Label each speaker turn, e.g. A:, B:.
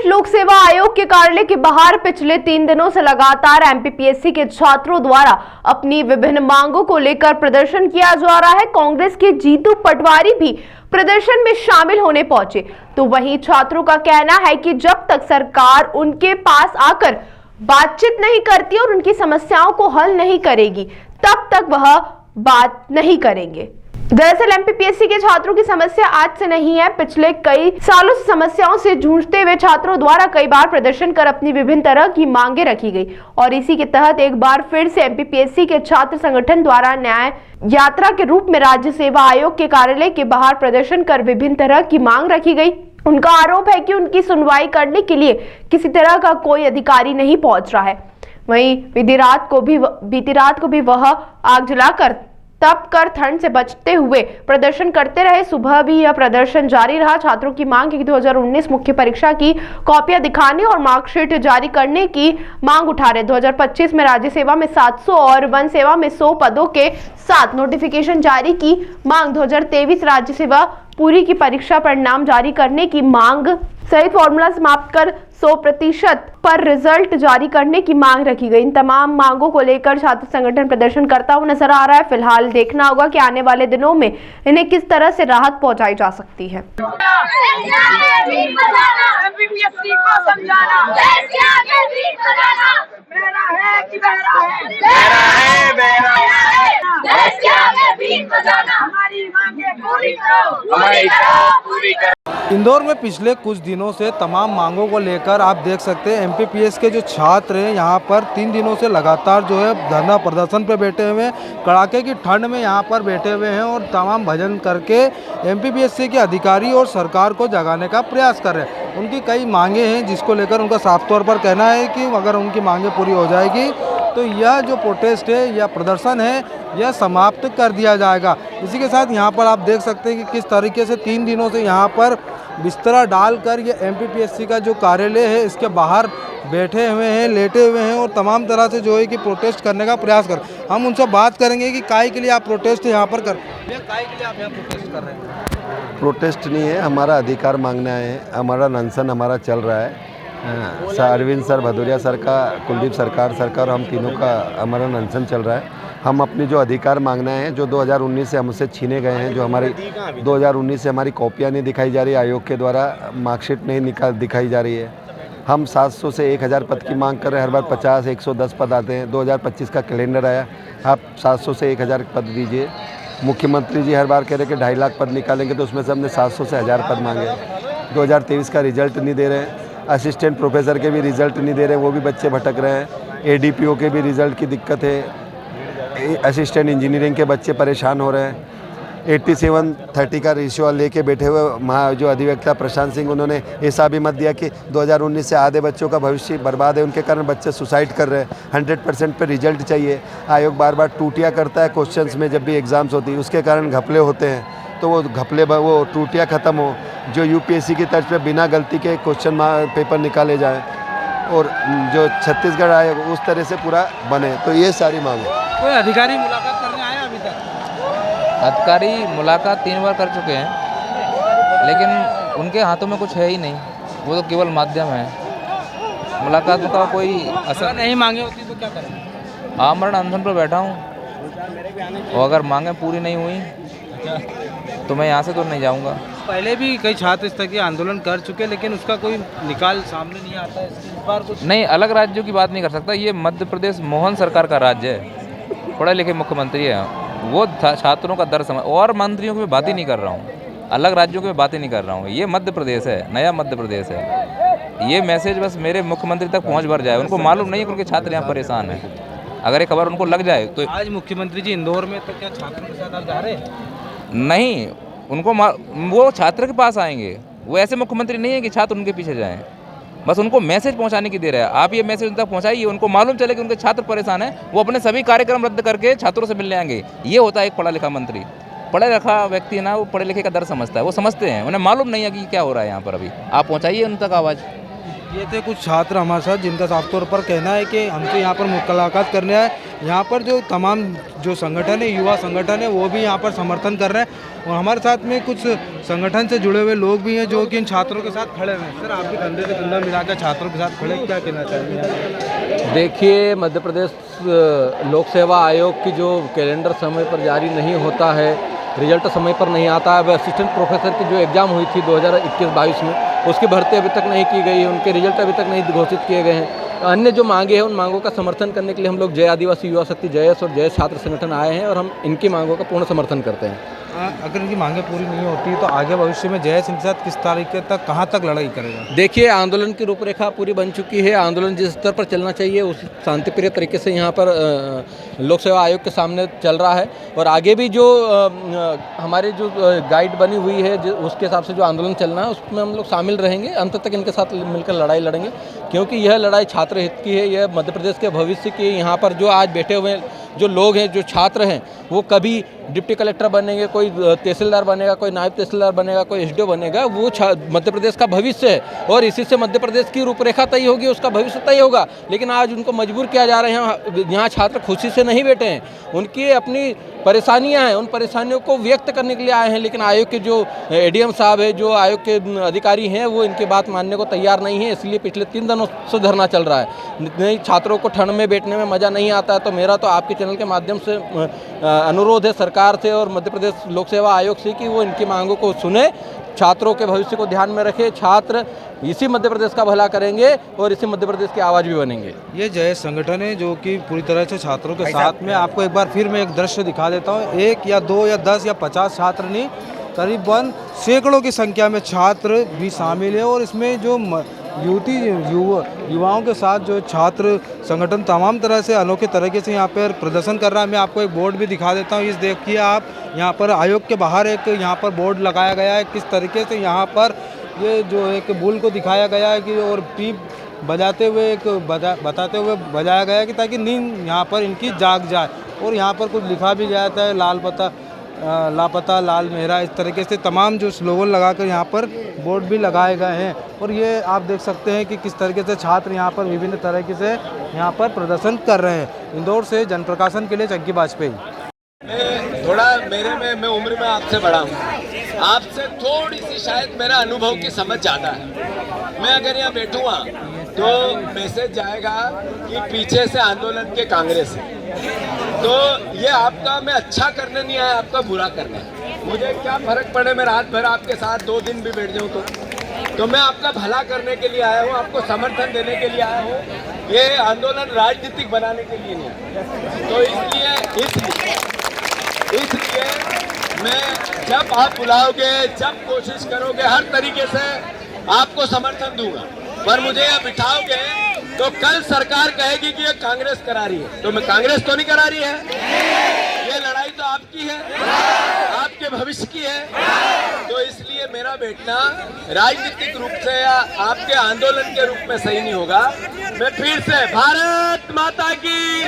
A: लोक सेवा आयोग के कार्यालय के बाहर पिछले 3 दिनों से लगातार एमपीपीएससी के छात्रों द्वारा अपनी विभिन्न मांगों को लेकर प्रदर्शन किया जा रहा है। कांग्रेस के जीतू पटवारी भी प्रदर्शन में शामिल होने पहुंचे, तो वहीं छात्रों का कहना है कि जब तक सरकार उनके पास आकर बातचीत नहीं करती और उनकी समस्याओं को हल नहीं करेगी, तब तक वह बात नहीं करेंगे। दरअसल एमपीपीएससी के छात्रों की समस्या आज से नहीं है। पिछले कई सालों से समस्याओं से जूझते हुए छात्रों द्वारा कई बार प्रदर्शन कर अपनी विभिन्न तरह की मांगे रखी गई और इसी के तहत एक बार फिर से एमपीपीएससी के छात्र संगठन द्वारा न्याय यात्रा के रूप में राज्य सेवा आयोग के कार्यालय के बाहर प्रदर्शन कर विभिन्न तरह की मांग रखी गई। उनका आरोप है कि उनकी सुनवाई करने के लिए किसी तरह का कोई अधिकारी नहीं पहुंच रहा है। वहीं बीती रात को भी वह आग जलाकर तप कर ठंड से बचते हुए प्रदर्शन करते रहे। सुबह भी यह प्रदर्शन जारी रहा। छात्रों की मांग है कि 2019 मुख्य परीक्षा की कॉपियां दिखाने और मार्कशीट जारी करने की मांग उठा रहे। 2025 में राज्य सेवा में 700 और वन सेवा में 100 पदों के साथ नोटिफिकेशन जारी की मांग। 2023 राज्य सेवा पूरी की परीक्षा परिणाम जारी करने की मांग सहित फॉर्मूला समाप्त कर 100% पर रिजल्ट जारी करने की मांग रखी गई। इन तमाम मांगों को लेकर छात्र संगठन प्रदर्शन करता हुआ नजर आ रहा है। फिलहाल देखना होगा कि आने वाले दिनों में इन्हें किस तरह से राहत पहुंचाई जा सकती है।
B: इंदौर में पिछले कुछ दिनों से तमाम मांगों को लेकर आप देख सकते हैं एमपीपीएस के जो छात्र हैं यहाँ पर 3 दिनों से लगातार जो है धरना प्रदर्शन पे बैठे हुए हैं। कड़ाके की ठंड में यहाँ पर बैठे हुए हैं और तमाम भजन करके एमपीपीएससी के अधिकारी और सरकार को जगाने का प्रयास कर रहे हैं। उनकी कई मांगे हैं जिसको लेकर उनका साफ तौर पर कहना है कि अगर उनकी मांगे पूरी हो जाएगी तो यह जो प्रोटेस्ट है या प्रदर्शन है यह समाप्त कर दिया जाएगा। इसी के साथ यहाँ पर आप देख सकते हैं कि किस तरीके से 3 दिनों से यहाँ पर बिस्तरा डालकर ये एमपीपीएससी का जो कार्यालय है इसके बाहर बैठे हुए हैं, लेटे हुए हैं और तमाम तरह से जो है कि प्रोटेस्ट करने का प्रयास कर। हम उनसे बात करेंगे कि काय के लिए आप प्रोटेस्ट यहाँ पर कर, काय के लिए आप यहाँ प्रोटेस्ट कर रहे हैं?
C: प्रोटेस्ट नहीं है, हमारा अधिकार मांगना है। हमारा अनशन हमारा चल रहा है। अरविंद सर, भदौरिया सर का, कुलदीप सरकार हम तीनों का हमारा अनशन चल रहा है। हम अपनी जो अधिकार मांगना है, जो 2019 से हमसे छीने गए हैं, जो हमारी 2019 से हमारी कॉपियाँ नहीं दिखाई जा रही, आयोग के द्वारा मार्कशीट नहीं दिखाई जा रही है। हम 700 से 1000 पद की मांग कर रहे हैं। हर बार 50, 110 पद आते हैं। 2025 का कैलेंडर आया, आप 700 से 1000 पद दीजिए। मुख्यमंत्री जी हर बार कह रहे कि 2.5 लाख पद निकालेंगे, तो उसमें से हमने 700 से 1000 पद मांगे। 2023 का रिजल्ट नहीं दे रहे हैं। असिस्टेंट प्रोफेसर के भी रिज़ल्ट नहीं दे रहे, वो भी बच्चे भटक रहे हैं। एडीपीओ के भी रिज़ल्ट की दिक्कत है। असिस्टेंट इंजीनियरिंग के बच्चे परेशान हो रहे हैं। 87-30 का रेशियो लेके बैठे हुए जो अधिवक्ता प्रशांत सिंह, उन्होंने ऐसा भी मत दिया कि 2019 से आधे बच्चों का भविष्य बर्बाद है, उनके कारण बच्चे सुसाइड कर रहे हैं। 100% पे रिजल्ट चाहिए। आयोग बार बार टूटियाँ करता है क्वेश्चंस में, जब भी एग्ज़ाम्स होती है उसके कारण घपले होते हैं। तो वो टूटियाँ ख़त्म हो, जो यूपीएससी की तर्ज पे बिना गलती के क्वेश्चन पेपर निकाले जाएं और जो छत्तीसगढ़ आयोग उस तरह से पूरा बने, तो ये सारी मांग है।
B: कोई अधिकारी मुलाकात करने आया अभी तक?
D: अधिकारी मुलाकात 3 बार कर चुके हैं, लेकिन उनके हाथों में कुछ है ही नहीं, वो तो केवल माध्यम है। मुलाकात का कोई असर
B: नहीं। मांगे होती तो क्या करें?
D: आमरण अनशन पर बैठा हूँ और अगर मांगे पूरी नहीं हुई तो मैं यहाँ से तो नहीं जाऊँगा।
B: पहले भी कई छात्र इस तरह के आंदोलन कर चुके, लेकिन उसका कोई निकाल सामने नहीं आता है। इस बार कुछ
D: नहीं, अलग राज्यों की बात नहीं कर सकता। ये मध्य प्रदेश मोहन सरकार का राज्य है, पढ़े लिखे मुख्यमंत्री है, वो छात्रों का दर्द समझ। और मंत्रियों की मैं बात ही नहीं कर रहा हूँ, अलग राज्यों की मैं बात ही नहीं कर रहा हूँ। ये मध्य प्रदेश है, नया मध्य प्रदेश है। ये मैसेज बस मेरे मुख्यमंत्री तक पहुँच भर जाए। उनको मालूम नहीं है कि उनके छात्र यहाँ परेशान हैं। अगर ये खबर उनको लग जाए तो।
B: आज मुख्यमंत्री जी इंदौर में, तो क्या छात्रों के साथ आप जा रहे हैं?
D: नहीं, उनको वो छात्र के पास आएंगे। वो ऐसे मुख्यमंत्री नहीं है कि छात्र उनके पीछे जाएं। बस उनको मैसेज पहुंचाने की देर है। आप ये मैसेज उन तक पहुंचाइए, उनको मालूम चले कि उनके छात्र परेशान हैं। वो अपने सभी कार्यक्रम रद्द करके छात्रों से मिलने आएंगे। ये होता है एक पढ़ा लिखा मंत्री। पढ़ा लिखा व्यक्ति ना, वो पढ़े लिखे का दर्द समझता है, वो समझते हैं, उन्हें मालूम नहीं है कि क्या हो रहा है यहाँ पर। अभी आप पहुँचाइए उन तक आवाज़।
B: ये थे कुछ छात्र हमारे साथ जिनका साफ तौर पर कहना है कि हमसे यहाँ पर मुलाकात करने आए। यहाँ पर जो तमाम जो संगठन है, युवा संगठन है, वो भी यहाँ पर समर्थन कर रहे हैं और हमारे साथ में कुछ संगठन से जुड़े हुए लोग भी हैं जो कि इन छात्रों के साथ खड़े हुए हैं। सर, आप भी कंधे से कंधा मिलाकर छात्रों के साथ खड़े, क्या कहना चाहेंगे?
E: देखिए, मध्य प्रदेश लोक सेवा आयोग की जो कैलेंडर समय पर जारी नहीं होता है, रिजल्ट समय पर नहीं आता है, वह असिस्टेंट प्रोफेसर की जो एग्ज़ाम हुई थी 2021-22 में, उसकी भर्ती अभी तक नहीं की गई है, उनके रिजल्ट अभी तक नहीं घोषित किए गए हैं। अन्य जो मांगे हैं उन मांगों का समर्थन करने के लिए हम लोग जय आदिवासी युवा शक्ति जयस और जय छात्र संगठन आए हैं और हम इनकी मांगों का पूर्ण समर्थन करते हैं।
B: अगर इनकी मांगें पूरी नहीं होती तो आगे भविष्य में जयस इनके साथ किस तरीके तक, कहाँ तक लड़ाई करेगा?
E: देखिए, आंदोलन की रूपरेखा पूरी बन चुकी है। आंदोलन जिस स्तर पर चलना चाहिए उस शांतिप्रिय तरीके से यहाँ पर लोक सेवा आयोग के सामने चल रहा है और आगे भी जो हमारे जो गाइड बनी हुई है उसके हिसाब से जो आंदोलन चलना है उसमें हम लोग शामिल रहेंगे, अंत तक इनके साथ मिलकर लड़ाई लड़ेंगे, क्योंकि यह लड़ाई छात्र हित की है, यह मध्य प्रदेश के भविष्य की। यहाँ पर जो आज बैठे हुए जो लोग हैं, जो छात्र हैं, वो कभी डिप्टी कलेक्टर बनेंगे, कोई तहसीलदार बनेगा, कोई नायब तहसीलदार बनेगा, कोई एसडीओ बनेगा, वो मध्य प्रदेश का भविष्य है और इसी से मध्य प्रदेश की रूपरेखा तय होगी, उसका भविष्य तय होगा। लेकिन आज उनको मजबूर किया जा रहे हैं। यहाँ छात्र खुशी से नहीं बैठे हैं, उनकी अपनी परेशानियां हैं, उन परेशानियों को व्यक्त करने के लिए आए हैं। लेकिन आयोग के जो एडीएम साहब है, जो आयोग के अधिकारी हैं, वो इनकी बात मानने को तैयार नहीं है, इसलिए पिछले 3 दिनों से धरना चल रहा है। नहीं, छात्रों को ठंड में बैठने में मज़ा नहीं आता है, तो मेरा तो आपके चैनल के माध्यम से अनुरोध है सरकार से और मध्य प्रदेश लोक सेवा आयोग से कि वो इनकी मांगों को सुने, छात्रों के भविष्य को ध्यान में रखे। छात्र इसी मध्य प्रदेश का भला करेंगे और इसी मध्य प्रदेश की आवाज़ भी बनेंगे।
B: ये जय संगठन है जो कि पूरी तरह से छात्रों के साथ में। आपको एक बार फिर मैं एक दृश्य दिखा देता हूँ। 1 या 2 या 10 या 50 छात्र नहीं, करीबन सैकड़ों की संख्या में छात्र भी शामिल है और इसमें जो युवाओं के साथ जो छात्र संगठन तमाम तरह से अनोखे तरीके से यहाँ पर प्रदर्शन कर रहा है। मैं आपको एक बोर्ड भी दिखा देता हूँ। इस देखिए आप, यहाँ पर आयोग के बाहर एक यहाँ पर बोर्ड लगाया गया है, किस तरीके से यहाँ पर ये जो एक बुल को दिखाया गया है कि और पीप बजाते हुए बताते हुए बजाया गया है कि ताकि नींद यहाँ पर इनकी जाग जाए। और यहाँ पर कुछ लिखा भी गया था, लापता लाल मेहरा, इस तरीके से तमाम जो स्लोगन लगाकर यहाँ पर बोर्ड भी लगाए गए हैं। और ये आप देख सकते हैं कि किस तरीके से छात्र यहाँ पर विभिन्न तरीके से यहाँ पर प्रदर्शन कर रहे हैं। इंदौर से जनप्रकाशन के लिए चंकी वाजपेयी।
F: मैं उम्र में आपसे बड़ा हूँ, आपसे थोड़ी सी शायद मेरा अनुभव की समझ ज़्यादा है। मैं अगर यहाँ बैठूँगा तो मैसेज जाएगा कि पीछे से आंदोलन के कांग्रेस है, तो ये आपका मैं अच्छा करने नहीं आया, आपका बुरा करने। मुझे क्या फर्क पड़े, मैं रात भर आपके साथ 2 दिन भी बैठ जाऊँ तो मैं आपका भला करने के लिए आया हूँ, आपको समर्थन देने के लिए आया हूँ। ये आंदोलन राजनीतिक बनाने के लिए नहीं है। तो इसलिए मैं, जब आप बुलाओगे, जब कोशिश करोगे, हर तरीके से आपको समर्थन दूंगा। पर मुझे यहाँ बिठाओगे तो कल सरकार कहेगी कि ये कांग्रेस करा रही है, तो मैं कांग्रेस तो नहीं करा रही है। ये लड़ाई तो आपकी है, आपके भविष्य की है। तो इसलिए मेरा बैठना राजनीतिक रूप से या आपके आंदोलन के रूप में सही नहीं होगा। मैं फिर से भारत माता की